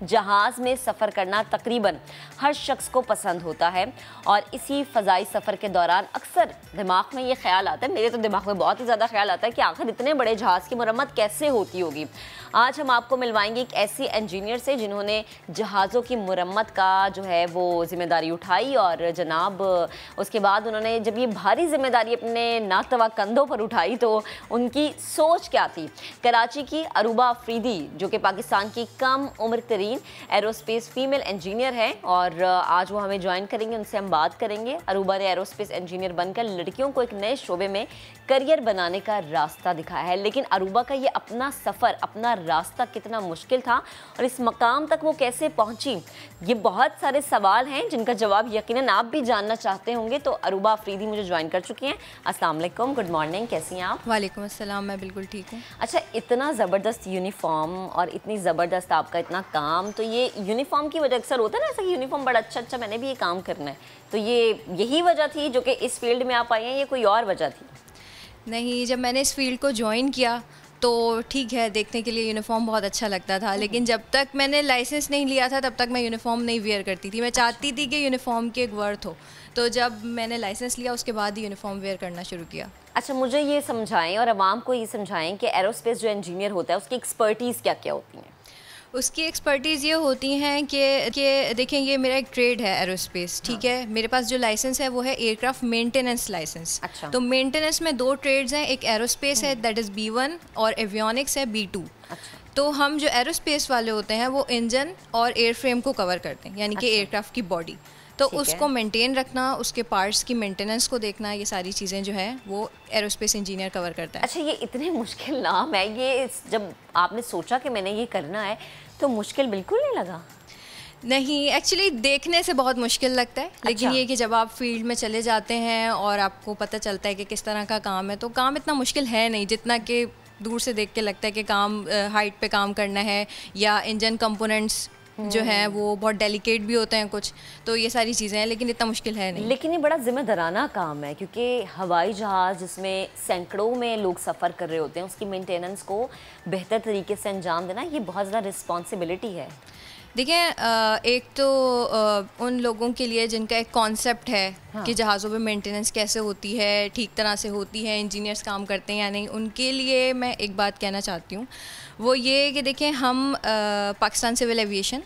जहाज़ में सफ़र करना तकरीबन हर शख्स को पसंद होता है और इसी फ़ज़ाई सफ़र के दौरान अक्सर दिमाग में ये ख्याल आता है, मेरे तो दिमाग में बहुत ही ज़्यादा ख्याल आता है कि आखिर इतने बड़े जहाज़ की मरम्मत कैसे होती होगी। आज हम आपको मिलवाएंगे एक ऐसी इंजीनियर से जिन्होंने जहाज़ों की मरम्मत का जो है वो ज़िम्मेदारी उठाई और जनाब उसके बाद उन्होंने जब ये भारी ज़िम्मेदारी अपने नातवा कंधों पर उठाई तो उनकी सोच क्या थी। कराची की अरूबा अफरीदी जो कि पाकिस्तान की कम उम्र तरीन एरोस्पेस फीमेल इंजीनियर है और आज वो हमें ज्वाइन करेंगे, उनसे हम बात करेंगे। अरूबा ने एरोस्पेस इंजीनियर बनकर लड़कियों को एक नए शोबे में करियर बनाने का रास्ता दिखाया है, लेकिन अरूबा का ये अपना सफ़र, अपना रास्ता कितना मुश्किल था और इस मकाम तक वो कैसे पहुंची, ये बहुत सारे सवाल हैं जिनका जवाब यकीनन आप भी जानना चाहते होंगे। तो अरूबा अफरीदी मुझे ज्वाइन कर चुकी हैं। अस्सलाम वालेकुम, गुड मॉर्निंग, कैसी हैं आप? वालेकुम अस्सलाम, मैं बिल्कुल ठीक हूँ। अच्छा, इतना ज़बरदस्त यूनिफॉर्म और इतनी ज़बरदस्त आपका इतना काम, तो ये यूनिफॉर्म की वजह अक्सर होता है ना ऐसा कि यूनिफॉर्म बड़ा अच्छा मैंने भी ये काम करना है, तो ये यही वजह थी जो कि इस फील्ड में आप आई हैं, ये कोई और वजह थी? नहीं, जब मैंने इस फील्ड को ज्वाइन किया तो ठीक है, देखने के लिए यूनिफॉर्म बहुत अच्छा लगता था, लेकिन जब तक मैंने लाइसेंस नहीं लिया था तब तक मैं यूनिफॉर्म नहीं वेयर करती थी। मैं चाहती थी कि यूनिफॉर्म की एक वर्थ हो, तो जब मैंने लाइसेंस लिया उसके बाद ही यूनिफॉर्म वेयर करना शुरू किया। अच्छा, मुझे ये समझाएं और आवाम को ये समझाएं कि एरोस्पेस जो इंजीनियर होता है उसकी एक्सपर्टीज़ क्या क्या होती हैं? उसकी एक्सपर्टीज़ ये होती हैं कि देखें, ये मेरा एक ट्रेड है एरोस्पेस, ठीक है। मेरे पास जो लाइसेंस है वो है एयरक्राफ्ट मेंटेनेंस लाइसेंस। अच्छा। तो मेंटेनेंस में दो ट्रेड्स हैं, एक एरोस्पेस है दैट इज़ B1 और एवियोनिक्स है B2। अच्छा। तो हम जो एरोस्पेस वाले होते हैं वो इंजन और एयर फ्रेम को कवर करते हैं, यानी कि एयरक्राफ्ट की बॉडी, तो उसको मेंटेन रखना, उसके पार्ट्स की मेंटेनेंस को देखना, ये सारी चीज़ें जो है वो एरोस्पेस इंजीनियर कवर करता है। अच्छा, ये इतने मुश्किल नाम है, ये जब आपने सोचा कि मैंने ये करना है तो मुश्किल बिल्कुल नहीं लगा? नहीं, एक्चुअली देखने से बहुत मुश्किल लगता है, लेकिन अच्छा। ये कि जब आप फील्ड में चले जाते हैं और आपको पता चलता है कि किस तरह का काम है, तो काम इतना मुश्किल है नहीं जितना कि दूर से देख के लगता है कि काम हाइट पे काम करना है, या इंजन कंपोनेंट्स जो हैं वो बहुत डेलिकेट भी होते हैं कुछ, तो ये सारी चीज़ें हैं, लेकिन इतना मुश्किल है नहीं। लेकिन ये बड़ा जिम्मेदाराना काम है क्योंकि हवाई जहाज़ जिसमें सैकड़ों में लोग सफ़र कर रहे होते हैं, उसकी मेंटेनेंस को बेहतर तरीके से अंजाम देना, ये बहुत ज़्यादा रिस्पॉन्सिबिलिटी है। देखिए, एक तो उन लोगों के लिए जिनका एक कॉन्सेप्ट है कि जहाज़ों पे मेंटेनेंस कैसे होती है, ठीक तरह से होती है, इंजीनियर्स काम करते हैं या नहीं, उनके लिए मैं एक बात कहना चाहती हूँ, वो ये कि देखें, हम पाकिस्तान सिविल एविएशन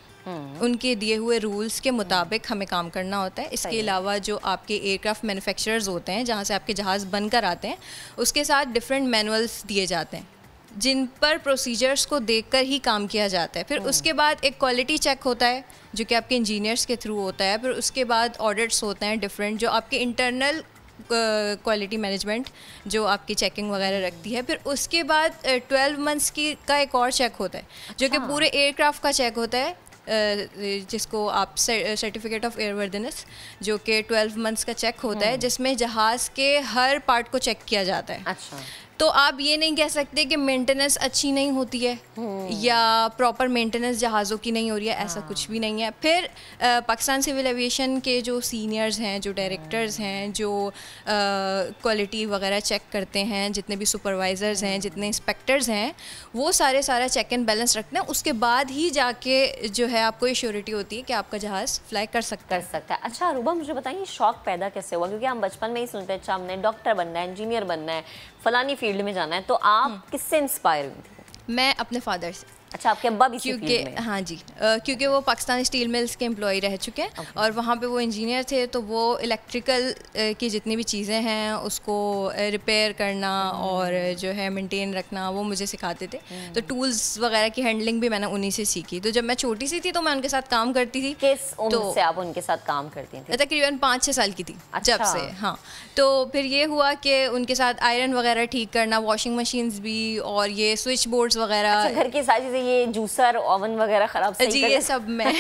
उनके दिए हुए रूल्स के मुताबिक हमें काम करना होता है। इसके अलावा जो आपके एयरक्राफ्ट मैन्युफैक्चरर्स होते हैं जहाँ से आपके जहाज़ बनकर आते हैं, उसके साथ डिफरेंट मैनुअल्स दिए जाते हैं जिन पर प्रोसीजर्स को देखकर ही काम किया जाता है। फिर उसके बाद एक क्वालिटी चेक होता है जो कि आपके इंजीनियर्स के थ्रू होता है। फिर उसके बाद ऑडिट्स होते हैं डिफरेंट, जो आपके इंटरनल क्वालिटी मैनेजमेंट जो आपकी चेकिंग वगैरह रखती है। फिर उसके बाद 12 मंथ्स का एक और चेक होता है जो कि पूरे एयरक्राफ्ट का चेक होता है, जिसको आप सर्टिफिकेट ऑफ एयरवर्दिनेस, जो कि 12 मंथ्स का चेक होता है, जिसमें जहाज़ के हर पार्ट को चेक किया जाता है। अच्छा। तो आप ये नहीं कह सकते कि मेंटेनेंस अच्छी नहीं होती है या प्रॉपर मेंटेनेंस जहाज़ों की नहीं हो रही है, ऐसा कुछ भी नहीं है। फिर पाकिस्तान सिविल एविएशन के जो सीनियर्स हैं, जो डायरेक्टर्स हैं, जो क्वालिटी वगैरह चेक करते हैं, जितने भी सुपरवाइज़र्स हैं, जितने इंस्पेक्टर्स हैं, वो सारा चेक एंड बैलेंस रखते हैं। उसके बाद ही जाके जो है आपको ये श्योरिटी होती है कि आपका जहाज़ फ्लाई कर सकता है। अच्छा अरूबा, मुझे बताइए शौक पैदा कैसे हुआ? क्योंकि हम बचपन में ही सुनते हैं, अच्छा हमने डॉक्टर बनना है, इंजीनियर बनना है, फलानी फील्ड में जाना है, तो आप किससे इंस्पायर हुई थी? मैं अपने फादर से। अच्छा, आपके अब्बा भी इसी फील्ड में? हाँ जी, क्योंकि वो पाकिस्तान स्टील मिल्स के एम्प्लॉय रह चुके हैं और वहाँ पे वो इंजीनियर थे, तो वो इलेक्ट्रिकल की जितनी भी चीज़ें हैं उसको रिपेयर करना और जो है मेंटेन रखना वो मुझे सिखाते थे। तो टूल्स वगैरह की हैंडलिंग भी मैंने उन्हीं से सीखी। तो जब मैं छोटी सी थी तो मैं उनके साथ काम करती थी। किस उम्र से आप उनके साथ काम करती थी? तकरीबन 5-6 साल की थी। अच्छा। जब से, हाँ। तो फिर ये हुआ कि उनके साथ आयरन वगैरह ठीक करना, वॉशिंग मशीन्स भी, और ये स्विच बोर्ड्स वगैरह। अच्छा, घर की सारी चीज़ें, ये जूसर ओवन वगैरह ख़राब जी, ये सब मैं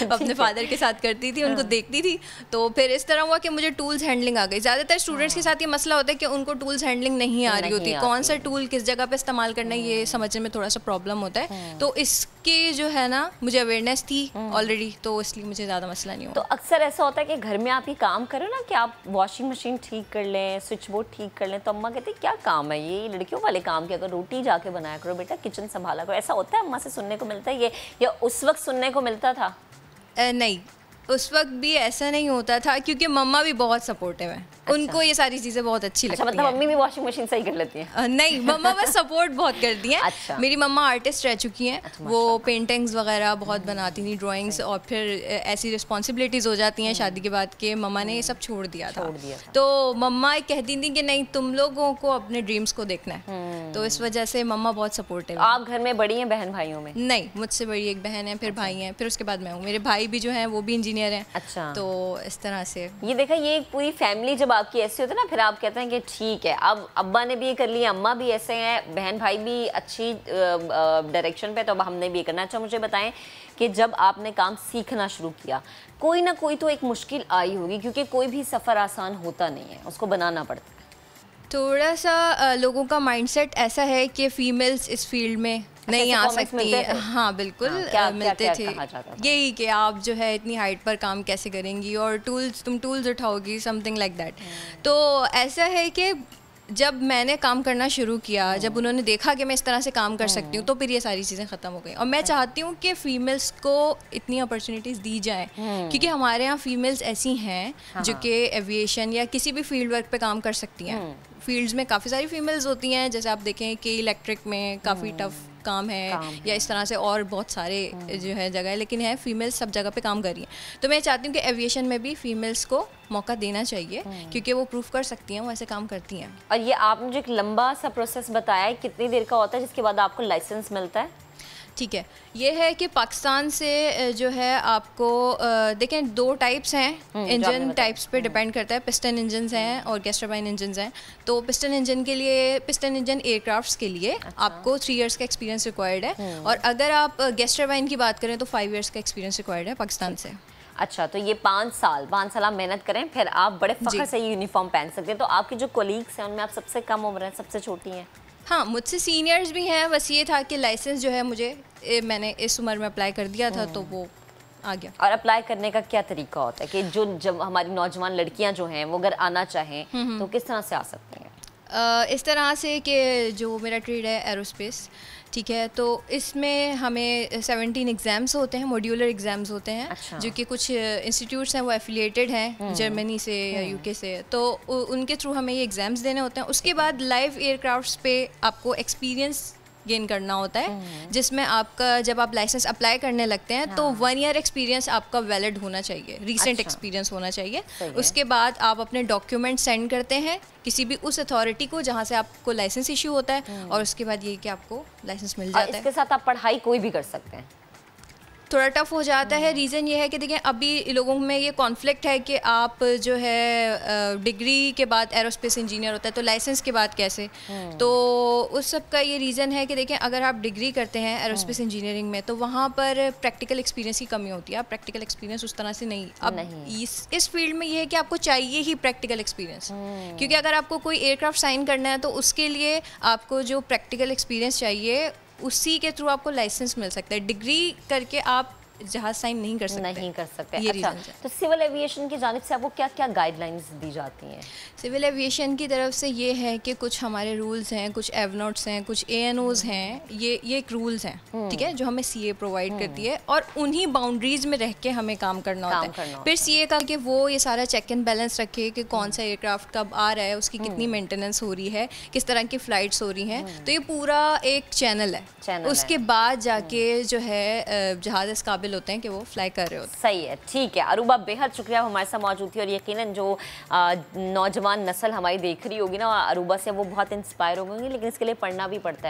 अपने फादर के साथ करती थी, उनको देखती थी। तो फिर इस तरह हुआ कि मुझे टूल्स हैंडलिंग आ गई। ज़्यादातर स्टूडेंट्स के साथ ये मसला होता है कि उनको टूल्स हैंडलिंग नहीं आ रही होती, कौन सा टूल किस जगह पे इस्तेमाल करना है ये समझने में थोड़ा सा प्रॉब्लम होता है। तो इसके की जो है ना मुझे अवेयरनेस थी ऑलरेडी, तो इसलिए मुझे ज़्यादा मसला नहीं हुआ। तो अक्सर ऐसा होता है कि घर में आप ये काम करो ना कि आप वॉशिंग मशीन ठीक कर लें, स्विच बोर्ड ठीक कर लें, तो अम्मा कहती है क्या काम है ये लड़कियों वाले काम, कि अगर रोटी जाके बनाया करो बेटा, किचन संभाला करो। ऐसा होता है अम्मा से सुनने को मिलता है ये, या उस वक्त सुनने को मिलता था? नहीं, उस वक्त भी ऐसा नहीं होता था क्योंकि मम्मा भी बहुत सपोर्टिव है। अच्छा। उनको ये सारी चीज़ें बहुत अच्छी लगती हैं। मतलब मम्मी भी वॉशिंग मशीन सही कर लेती हैं? नहीं, मम्मा बस सपोर्ट बहुत करती हैं। अच्छा। मेरी मम्मा आर्टिस्ट रह चुकी हैं। अच्छा, वो पेंटिंग्स वगैरह बहुत बनाती थी, ड्राइंग्स, और फिर ऐसी रिस्पॉन्सिबिलिटीज़ हो जाती हैं शादी के बाद के मम्मा ने ये सब छोड़ दिया था। तो मम्मा कहती थी कि नहीं, तुम लोगों को अपने ड्रीम्स को देखना है, तो इस वजह से मम्मा बहुत सपोर्टिव है। आप घर में बड़ी हैं बहन भाइयों में? नहीं, मुझसे बड़ी एक बहन है, फिर भाई हैं, फिर उसके बाद मैं हूँ। मेरे भाई भी जो हैं वो भी इंजीनियर हैं। अच्छा। तो इस तरह से ये देखा, ये पूरी फैमिली जब आपकी ऐसी होती है ना, फिर आप कहते हैं कि ठीक है, अब अब्बा ने भी ये कर लिया, अम्मा भी ऐसे हैं, बहन भाई भी अच्छी डायरेक्शन पे, तो अब हमने भी ये करना। अच्छा, मुझे बताएं कि जब आपने काम सीखना शुरू किया, कोई ना कोई तो एक मुश्किल आई होगी, क्योंकि कोई भी सफ़र आसान होता नहीं है, उसको बनाना पड़ता है। थोड़ा सा लोगों का माइंडसेट ऐसा है कि फीमेल्स इस फील्ड में नहीं आ सकती है। हाँ बिल्कुल, मिलते थे। यही कि आप जो है इतनी हाइट पर काम कैसे करेंगी, और तुम टूल्स उठाओगी, समथिंग लाइक दैट। तो ऐसा है कि जब मैंने काम करना शुरू किया, जब उन्होंने देखा कि मैं इस तरह से काम कर सकती हूँ, तो फिर ये सारी चीज़ें ख़त्म हो गई। और मैं चाहती हूँ कि फ़ीमेल्स को इतनी अपॉर्चुनिटीज़ दी जाए, क्योंकि हमारे यहाँ फ़ीमेल्स ऐसी हैं जो कि एविएशन या किसी भी फील्ड वर्क पे काम कर सकती हैं। फील्ड्स में काफ़ी सारी फीमेल्स होती हैं, जैसे आप देखें कि इलेक्ट्रिक में काफ़ी टफ काम है, या इस तरह से और बहुत सारे जो है जगह है, लेकिन है फीमेल्स सब जगह पे काम कर रही हैं। तो मैं चाहती हूँ कि एविएशन में भी फीमेल्स को मौका देना चाहिए, क्योंकि वो प्रूफ कर सकती हैं, वो ऐसे काम करती हैं। और ये आपने जो एक लंबा सा प्रोसेस बताया है, कितनी देर का होता है जिसके बाद आपको लाइसेंस मिलता है? ठीक है, ये है कि पाकिस्तान से जो है आपको देखें 2 टाइप्स हैं, इंजन टाइप्स पे डिपेंड करता है। पिस्टन इंजन्स हैं और गैस टरबाइन इंजन्स हैं। तो पिस्टन इंजन के लिए, पिस्टन इंजन एयरक्राफ्ट्स के लिए आपको 3 इयर्स का एक्सपीरियंस रिक्वायर्ड है, और अगर आप गैस टरबाइन की बात करें तो 5 इयर्स का एक्सपीरियंस रिक्वायर्ड है पाकिस्तान से। अच्छा, तो ये 5 साल आप मेहनत करें, फिर आप बड़े फख्र से यूनिफॉर्म पहन सकते हैं। तो आपके जो कोलीग्स हैं उनमें आप सबसे कम उम्र हैं, सबसे छोटी हैं? हाँ, मुझसे सीनियर्स भी हैं। बस ये था कि लाइसेंस जो है मैंने इस उम्र में अप्लाई कर दिया था, तो वो आ गया। और अप्लाई करने का क्या तरीका होता है कि जब हमारी नौजवान लड़कियां जो हैं वो अगर आना चाहें तो किस तरह से आ सकती हैं? इस तरह से कि जो मेरा ट्रेड है एरोस्पेस, ठीक है, तो इसमें हमें 17 एग्ज़ाम्स होते हैं, मॉड्यूलर एग्ज़ाम्स होते हैं। अच्छा। जो कि कुछ इंस्टीट्यूट्स हैं वो एफिलिएटेड हैं जर्मनी से या यूके से, तो उनके थ्रू हमें ये एग्ज़ाम्स देने होते हैं। उसके बाद लाइव एयरक्राफ्ट्स पे आपको एक्सपीरियंस गेन करना होता है, जिसमें आपका जब आप लाइसेंस अप्लाई करने लगते हैं तो 1 ईयर एक्सपीरियंस आपका वैलिड होना चाहिए, रीसेंट एक्सपीरियंस होना चाहिए। उसके बाद आप अपने डॉक्यूमेंट सेंड करते हैं किसी भी उस अथॉरिटी को जहाँ से आपको लाइसेंस इशू होता है, और उसके बाद ये कि आपको लाइसेंस मिल जाता है। इसके साथ आप पढ़ाई कोई भी कर सकते हैं? थोड़ा टफ हो जाता है। रीज़न ये है कि देखिए अभी लोगों में ये कॉन्फ्लिक्ट है कि आप जो है डिग्री के बाद एरोस्पेस इंजीनियर होता है, तो लाइसेंस के बाद कैसे। तो उस सब का ये रीज़न है कि देखिए अगर आप डिग्री करते हैं एरोस्पेस इंजीनियरिंग में, तो वहाँ पर प्रैक्टिकल एक्सपीरियंस की कमी होती है। आप प्रैक्टिकल एक्सपीरियंस उस तरह से नहीं, अब इस फील्ड में ये है कि आपको चाहिए ही प्रैक्टिकल एक्सपीरियंस, क्योंकि अगर आपको कोई एयरक्राफ्ट साइन करना है तो उसके लिए आपको जो प्रैक्टिकल एक्सपीरियंस चाहिए उसी के थ्रू आपको लाइसेंस मिल सकता है। डिग्री करके आप जहाज साइन नहीं कर सकते। ये अच्छा, तो सिविल एविएशन की जानिब से आपको क्या क्या गाइडलाइंस दी जाती हैं? सिविल एविएशन की तरफ से ये है कि कुछ हमारे रूल्स हैं, कुछ एवनोट्स हैं, कुछ ANOs हैं। ये एक रूल्स हैं, ठीक है, जो हमें CA प्रोवाइड करती है, और उन्हीं बाउंड्रीज में रह के हमें काम करना होता है। फिर CA का कि वो ये सारा चेक एंड बैलेंस रखे कि कौन सा एयरक्राफ्ट कब आ रहा है, उसकी कितनी मेंटेनेंस हो रही है, किस तरह की फ़्लाइट्स हो रही हैं। तो ये पूरा एक चैनल है। उसके बाद जाके जो है जहाज़ इस काबिल होते हैं कि वो फ्लाई कर रहे होते हैं। सही है, ठीक है। अरूबा, बेहद शुक्रिया हमारे साथ मौजूद थी, और यकीनन जो नौजवान नस्ल हमारी देख रही होगी ना अरूबा से, वो बहुत इंस्पायर होंगी, लेकिन इसके लिए पढ़ना भी पड़ता है।